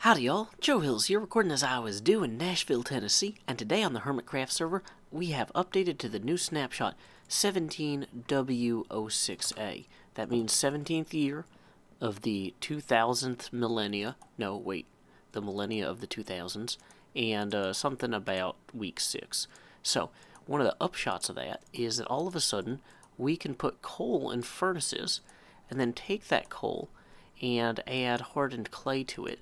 Howdy y'all, Joe Hills here, recording as I was due in Nashville, Tennessee, and today on the Hermitcraft server, we have updated to the new snapshot 17W06A. That means 17th year of the 2000th millennia, no wait, the millennia of the 2000s, and something about week 6. So, one of the upshots of that is that all of a sudden, we can put coal in furnaces, and then take that coal and add hardened clay to it,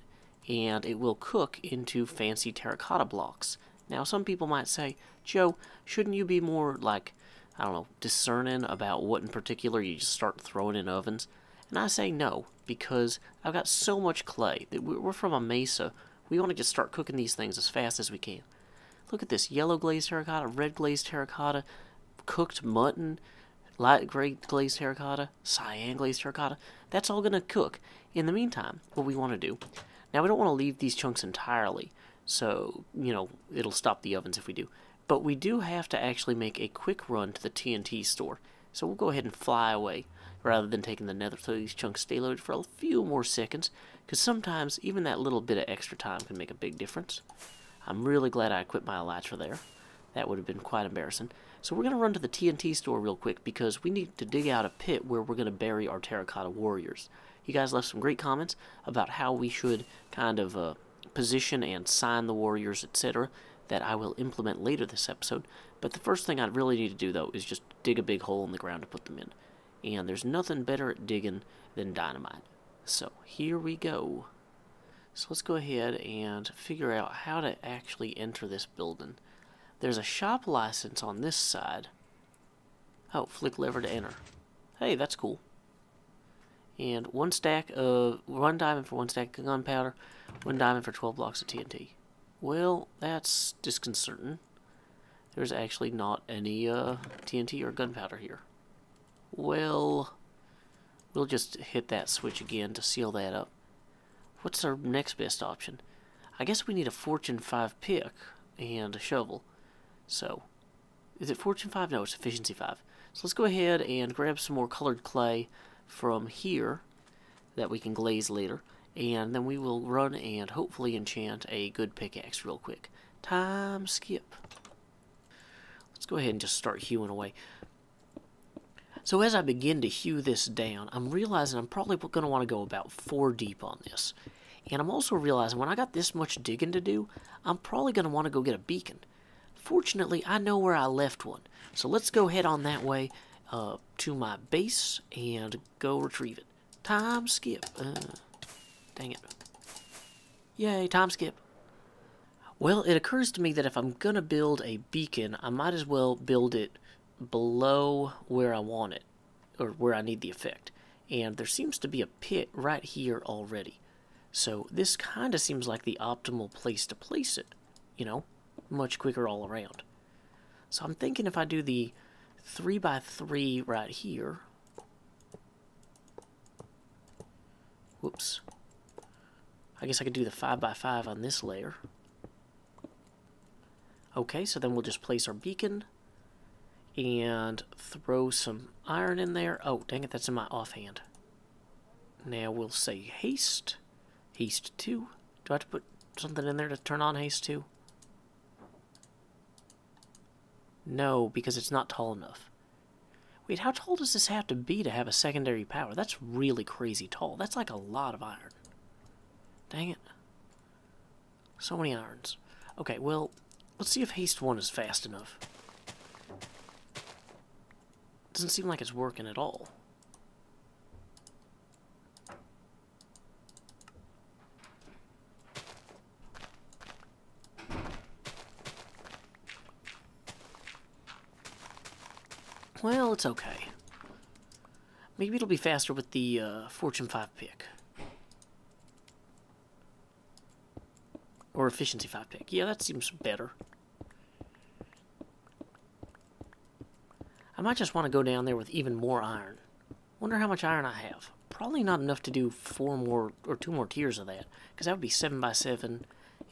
and it will cook into fancy terracotta blocks. Now, some people might say, Joe, shouldn't you be more, like, I don't know, discerning about what in particular you just start throwing in ovens? And I say no, because I've got so much clay that we're from a mesa. We want to just start cooking these things as fast as we can. Look at this, yellow glazed terracotta, red glazed terracotta, cooked mutton, light gray glazed terracotta, cyan glazed terracotta. That's all going to cook. In the meantime, what we want to do, now we don't want to leave these chunks entirely, so, you know, it'll stop the ovens if we do. But we do have to actually make a quick run to the TNT store. So we'll go ahead and fly away, rather than taking the nether, so these chunks stay loaded for a few more seconds, because sometimes even that little bit of extra time can make a big difference. I'm really glad I equipped my elytra there. That would have been quite embarrassing. So we're going to run to the TNT store real quick, because we need to dig out a pit where we're going to bury our terracotta warriors. You guys left some great comments about how we should kind of position and sign the warriors, etc., that I will implement later this episode. But the first thing I really need to do, though, is just dig a big hole in the ground to put them in. And there's nothing better at digging than dynamite. So here we go. So let's go ahead and figure out how to actually enter this building. There's a shop license on this side. Oh, flick lever to enter. Hey, that's cool. And one diamond for one stack of gunpowder, 1 diamond for 12 blocks of TNT. Well, that's disconcerting. There's actually not any TNT or gunpowder here. Well, we'll just hit that switch again to seal that up. What's our next best option? I guess we need a Fortune 5 pick and a shovel. So, is it Fortune 5? No, it's Efficiency 5. So let's go ahead and grab some more colored clay from here that we can glaze later, and then we will run and hopefully enchant a good pickaxe real quick. Time skip. Let's go ahead and just start hewing away. So as I begin to hew this down, I'm realizing I'm probably going to want to go about 4 deep on this. And I'm also realizing when I got this much digging to do, I'm probably going to want to go get a beacon. Fortunately, I know where I left one. So let's go head on that way to my base and go retrieve it. Time skip. Dang it. Yay, time skip. Well, it occurs to me that if I'm going to build a beacon, I might as well build it below where I want it, or where I need the effect. And there seems to be a pit right here already. So this kind of seems like the optimal place to place it. You know, much quicker all around. So I'm thinking if I do the 3x3 right here. Whoops. I guess I could do the 5x5 on this layer. Okay, so then we'll just place our beacon and throw some iron in there. Oh, dang it, that's in my offhand. Now we'll say haste. Haste 2. Do I have to put something in there to turn on haste 2? No, because it's not tall enough. Wait, how tall does this have to be to have a secondary power? That's really crazy tall. That's like a lot of iron. Dang it. So many irons. Okay, well, let's see if haste 1 is fast enough. Doesn't seem like it's working at all. Well, it's okay. Maybe it'll be faster with the Fortune 5 pick. Or Efficiency 5 pick. Yeah, that seems better. I might just want to go down there with even more iron. Wonder how much iron I have. Probably not enough to do 4 more, or 2 more tiers of that. Because that would be 7x7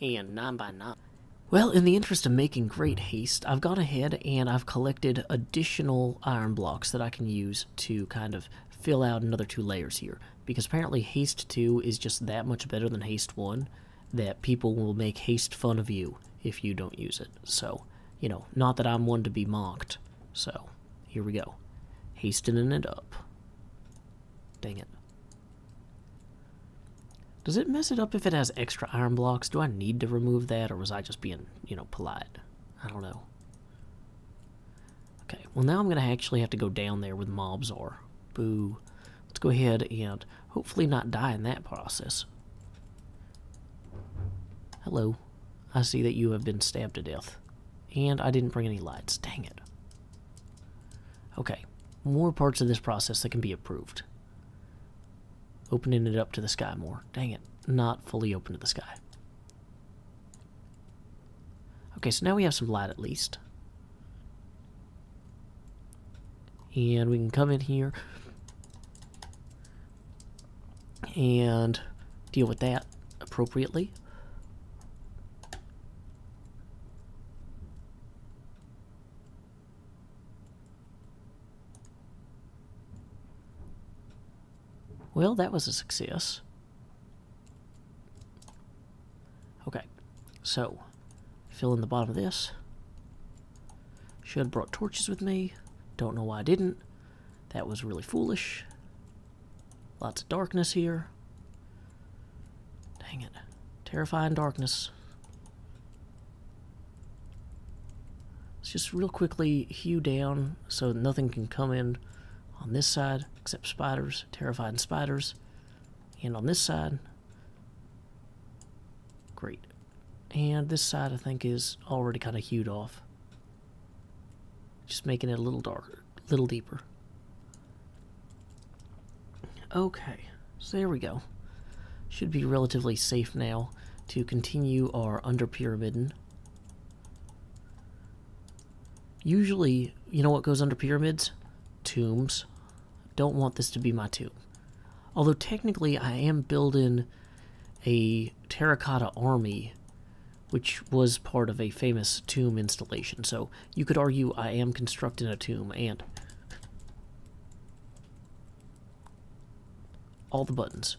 and 9x9. Well, in the interest of making great haste, I've gone ahead and I've collected additional iron blocks that I can use to kind of fill out another 2 layers here. Because apparently haste 2 is just that much better than haste 1. that people will make haste fun of you if you don't use it. So, you know, not that I'm one to be mocked. So, here we go. Hastening it up. Dang it. Does it mess it up if it has extra iron blocks? Do I need to remove that, or was I just being, you know, polite? I don't know. Okay, well now I'm going to actually have to go down there where the mobs are. Boo. Let's go ahead and hopefully not die in that process. Hello. I see that you have been stabbed to death. And I didn't bring any lights. Dang it. Okay, more parts of this process that can be improved. Opening it up to the sky more. Dang it, not fully open to the sky. Okay, so now we have some light at least. And we can come in here and deal with that appropriately. Well, that was a success. Okay, so fill in the bottom of this. Should have brought torches with me. Don't know why I didn't. That was really foolish. Lots of darkness here. Dang it. Terrifying darkness. Let's just real quickly hew down so nothing can come in on this side except spiders, terrifying spiders. And on this side, great. And this side I think is already kind of hewed off. Just making it a little darker, a little deeper. Okay, so there we go. Should be relatively safe now to continue our under pyramiding. Usually, you know what goes under pyramids? Tombs. Don't want this to be my tomb. Although technically I am building a terracotta army, which was part of a famous tomb installation. So you could argue I am constructing a tomb, and all the buttons.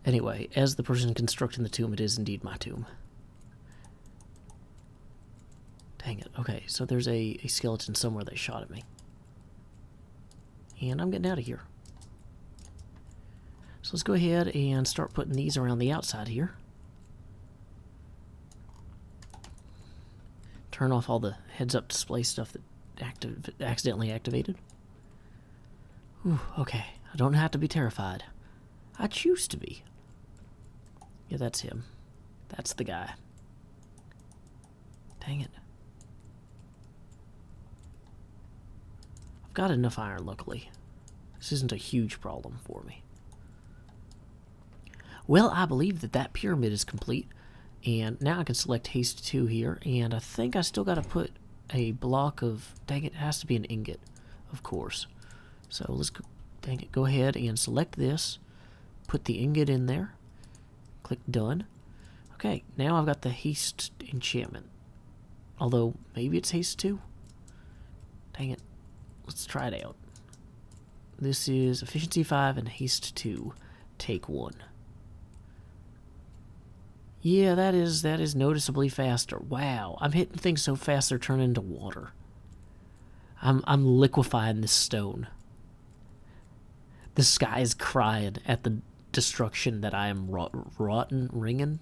Anyway, as the person constructing the tomb, it is indeed my tomb. Dang it. Okay, so there's a skeleton somewhere that shot at me. And I'm getting out of here. So let's go ahead and start putting these around the outside here. Turn off all the heads-up display stuff that accidentally activated. Whew, okay, I don't have to be terrified. I choose to be. Yeah, that's him. That's the guy. Dang it. I've got enough iron, luckily. This isn't a huge problem for me. Well, I believe that that pyramid is complete. And now I can select Haste 2 here. And I think I still got to put a block of... Dang it, it has to be an ingot, of course. So let's go, dang it, go ahead and select this. Put the ingot in there. Click Done. Okay, now I've got the Haste enchantment. Although, maybe it's Haste 2? Dang it. Let's try it out. This is Efficiency 5 and Haste 2. Take 1. Yeah, that is noticeably faster. Wow, I'm hitting things so fast they're turning into water. I'm liquefying this stone. The sky is crying at the destruction that I am ringing.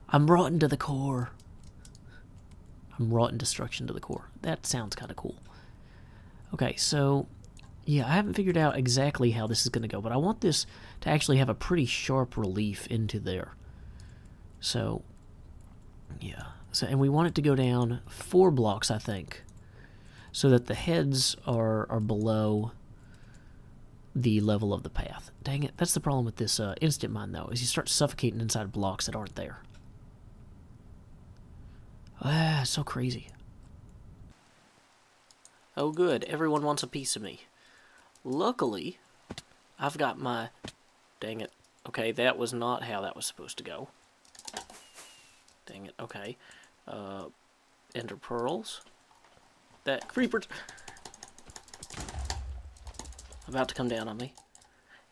I'm rotten to the core. I'm rotten destruction to the core. That sounds kind of cool. Okay, so yeah, I haven't figured out exactly how this is going to go, but I want this to actually have a pretty sharp relief into there. So, yeah. So, and we want it to go down 4 blocks, I think, so that the heads are below the level of the path. Dang it, that's the problem with this instant mine, though, is you start suffocating inside blocks that aren't there. Ah, so crazy. Oh good, everyone wants a piece of me. Luckily, I've got my... Dang it. Okay, that was not how that was supposed to go. Dang it, okay. Ender pearls. That creeper's about to come down on me.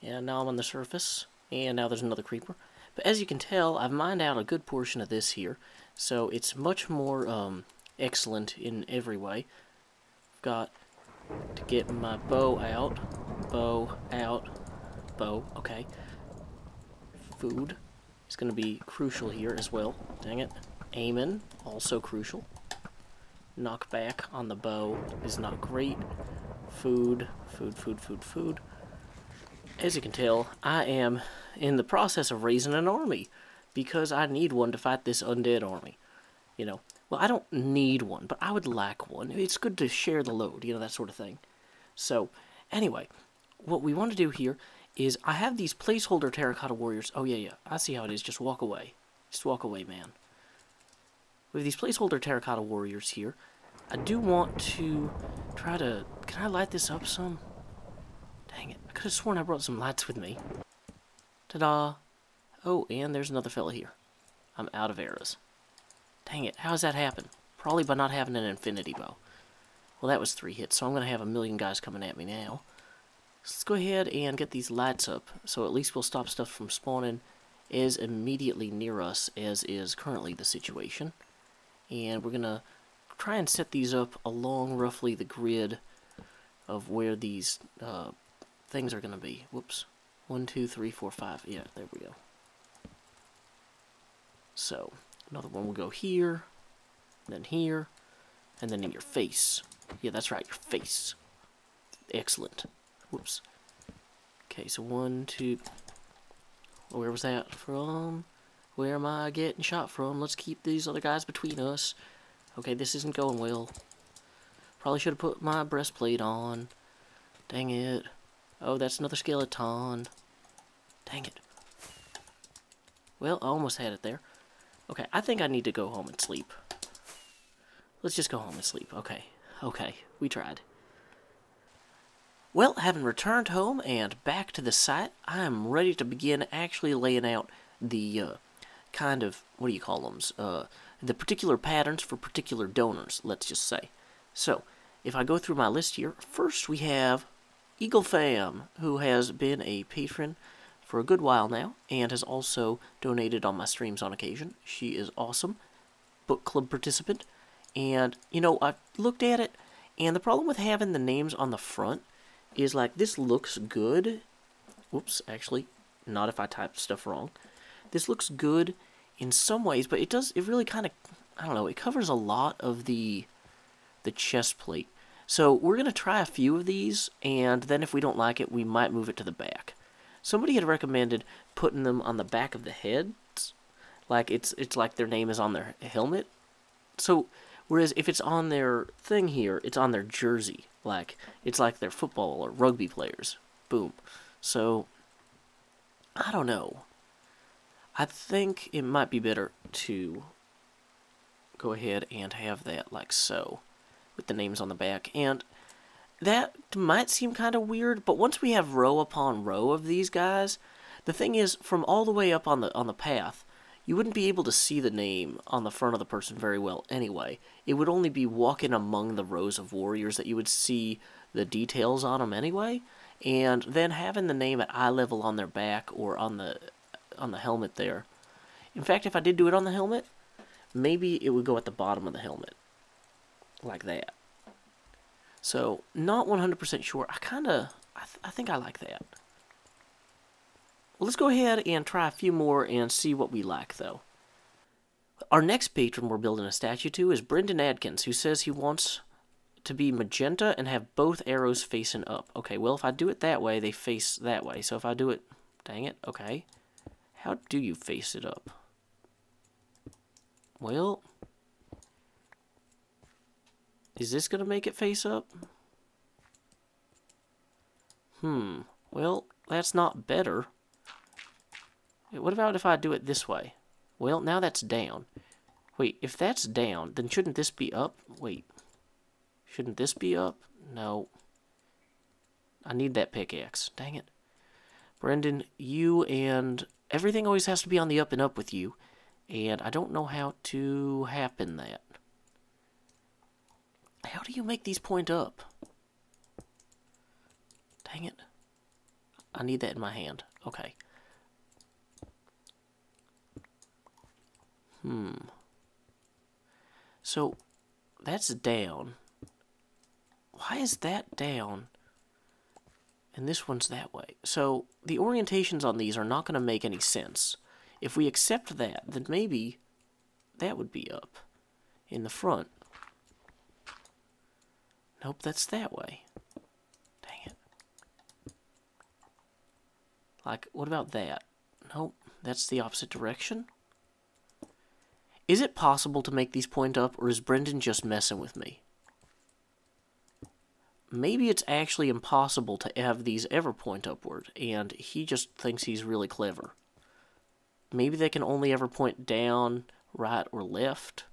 And now I'm on the surface. And now there's another creeper. But as you can tell, I've mined out a good portion of this here, so it's much more excellent in every way. I've got to get my bow out, bow, okay. Food is going to be crucial here as well. Dang it. Aiming, also crucial. Knockback on the bow is not great. Food. As you can tell, I am in the process of raising an army because I need one to fight this undead army. You know, well, I don't need one, but I would like one. It's good to share the load, you know, that sort of thing. So, anyway, what we want to do here is I have these placeholder terracotta warriors. Oh, yeah, I see how it is. Just walk away. Just walk away, man. We have these placeholder terracotta warriors here. I do want to try to... Can I light this up some? Dang it. I could have sworn I brought some lights with me. Ta-da. Oh, and there's another fella here. I'm out of arrows. Dang it. How does that happen? Probably by not having an infinity bow. Well, that was 3 hits, so I'm going to have a million guys coming at me now. So let's go ahead and get these lights up, so at least we'll stop stuff from spawning as immediately near us as is currently the situation. And we're going to try and set these up along roughly the grid of where these things are going to be. Whoops. 1, 2, 3, 4, 5. Yeah, there we go. So, another one will go here, then here, and then in your face. Yeah, that's right, your face. Excellent. Whoops. Okay, so 1, 2... Where was that from? Where am I getting shot from? Let's keep these other guys between us. Okay, this isn't going well. Probably should have put my breastplate on. Dang it. Oh, that's another skeleton. Dang it. Well, I almost had it there. Okay, I think I need to go home and sleep. Let's just go home and sleep. Okay, we tried. Well, having returned home and back to the site, I am ready to begin actually laying out the kind of, what do you call them, the particular patterns for particular donors, let's just say. So, if I go through my list here, first we have Eagle Fam, who has been a patron for a good while now, and has also donated on my streams on occasion. She is awesome. Book club participant. And, you know, I looked at it, and the problem with having the names on the front is, like, this looks good. Whoops, actually, not if I typed stuff wrong. This looks good in some ways, but it really kind of, I don't know, it covers a lot of the chest plate. So we're going to try a few of these, and then if we don't like it, we might move it to the back. Somebody had recommended putting them on the back of the heads, like it's like their name is on their helmet. So, whereas if it's on their thing here, it's on their jersey, like it's like they're football or rugby players. Boom. So, I don't know. I think it might be better to go ahead and have that like so, with the names on the back. And that might seem kind of weird, but once we have row upon row of these guys, the thing is, from all the way up on the path, you wouldn't be able to see the name on the front of the person very well anyway. It would only be walking among the rows of warriors that you would see the details on them anyway, and then having the name at eye level on their back or on the helmet there. In fact, if I did do it on the helmet, maybe it would go at the bottom of the helmet, like that. So, not 100% sure. I think I like that. Well, let's go ahead and try a few more and see what we like, though. Our next patron we're building a statue to is Brendan Adkins, who says he wants to be magenta and have both arrows facing up. Okay, well, if I do it that way, they face that way. So if I do it... Dang it, okay. How do you face it up? Well... Is this going to make it face up? Well, that's not better. What about if I do it this way? Well, now that's down. Wait, if that's down, then shouldn't this be up? Wait. Shouldn't this be up? No. I need that pickaxe. Dang it. Brendan, you and... Everything always has to be on the up and up with you. And I don't know how to happen that. How do you make these point up? Dang it. I need that in my hand. Okay. So, that's down. Why is that down? And this one's that way. So, the orientations on these are not going to make any sense. If we accept that, then maybe that would be up in the front. Nope, that's that way. Dang it. Like, what about that? Nope, that's the opposite direction. Is it possible to make these point up, or is Brendan just messing with me? Maybe it's actually impossible to have these ever point upward, and he just thinks he's really clever. Maybe they can only ever point down, right, or left.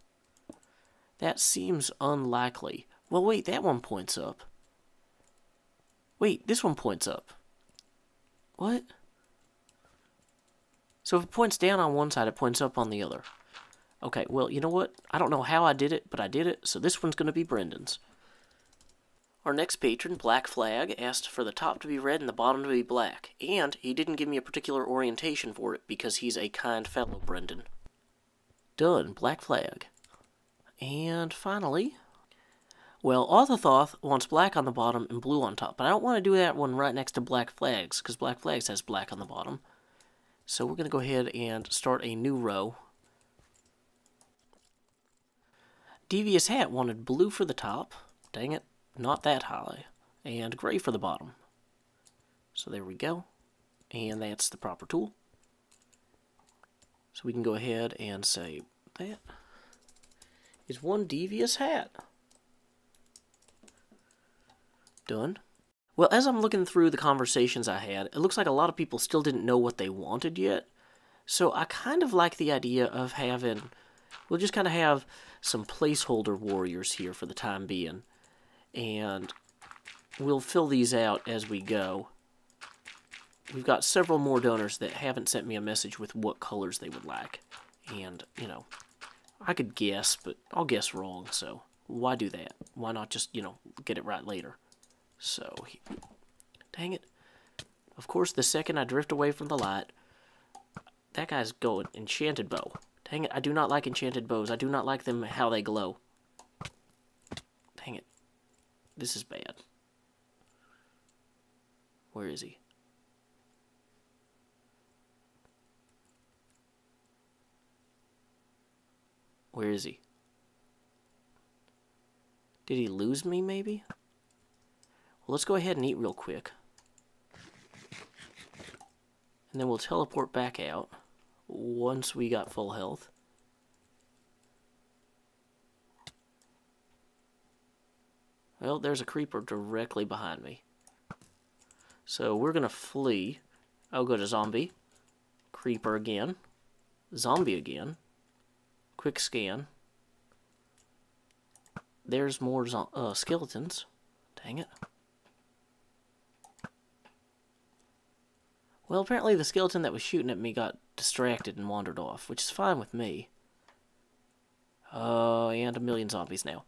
That seems unlikely. Well, wait, that one points up. Wait, this one points up. What? So if it points down on one side, it points up on the other. Okay, well, you know what? I don't know how I did it, but I did it, so this one's going to be Brendan's. Our next patron, Black Flag, asked for the top to be red and the bottom to be black, and he didn't give me a particular orientation for it because he's a kind fellow, Brendan. Done, Black Flag. And finally, well, Authothoth wants black on the bottom and blue on top, but I don't want to do that one right next to Black Flags, because Black Flags has black on the bottom. So we're going to go ahead and start a new row. Devious Hat wanted blue for the top. Dang it. Not that high, and gray for the bottom. So there we go, and that's the proper tool. So we can go ahead and say that is one devious hat. Done. Well, as I'm looking through the conversations I had, it looks like a lot of people still didn't know what they wanted yet. So I kind of like the idea of having, we'll just kind of have some placeholder warriors here for the time being. And we'll fill these out as we go. We've got several more donors that haven't sent me a message with what colors they would like. And, you know, I could guess, but I'll guess wrong, so why do that? Why not just, you know, get it right later? So, dang it. Of course, the second I drift away from the light, that guy's going enchanted bow. Dang it, I do not like enchanted bows. I do not like them how they glow. Dang it. This is bad. Where is he? Where is he? Did he lose me, maybe? Well, let's go ahead and eat real quick. And then we'll teleport back out once we got full health. Well, there's a creeper directly behind me. So we're going to flee. I'll go to zombie. Creeper again. Zombie again. Quick scan. There's more skeletons. Dang it. Well, apparently the skeleton that was shooting at me got distracted and wandered off, which is fine with me. And a million zombies now.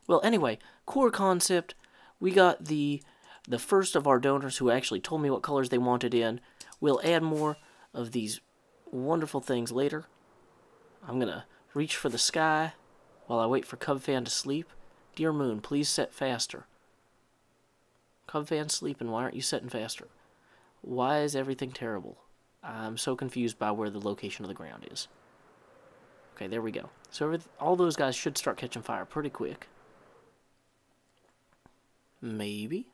Well, anyway, core concept, we got the first of our donors who actually told me what colors they wanted in. We'll add more of these wonderful things later. I'm going to reach for the sky while I wait for Cubfan to sleep. Dear Moon, please set faster. Cubfan's sleeping, why aren't you setting faster? Why is everything terrible? I'm so confused by where the location of the ground is. Okay, there we go. So all those guys should start catching fire pretty quick. Maybe.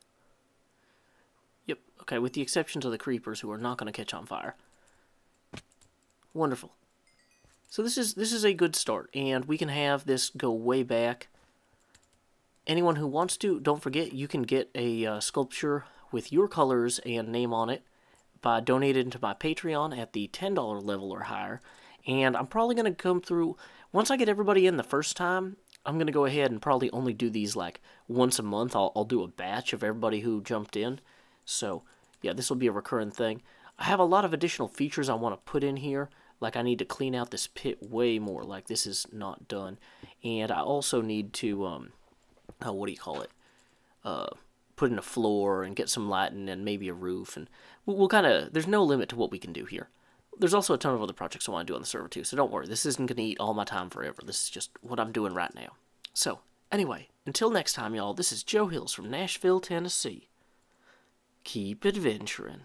Yep, okay, with the exceptions of the creepers who are not going to catch on fire. Wonderful. So this is a good start, and we can have this go way back. Anyone who wants to, don't forget, you can get a sculpture with your colors and name on it by donating to my Patreon at the $10 level or higher. And I'm probably going to come through, once I get everybody in the first time, I'm going to go ahead and probably only do these like once a month. I'll do a batch of everybody who jumped in. So, yeah, this will be a recurring thing. I have a lot of additional features I want to put in here. Like I need to clean out this pit way more. Like this is not done. And I also need to, what do you call it? Put in a floor and get some lighting and maybe a roof. And we'll kind of, there's no limit to what we can do here. There's also a ton of other projects I want to do on the server too, so don't worry. This isn't going to eat all my time forever. This is just what I'm doing right now. So, anyway, until next time, y'all, this is Joe Hills from Nashville, Tennessee. Keep adventuring.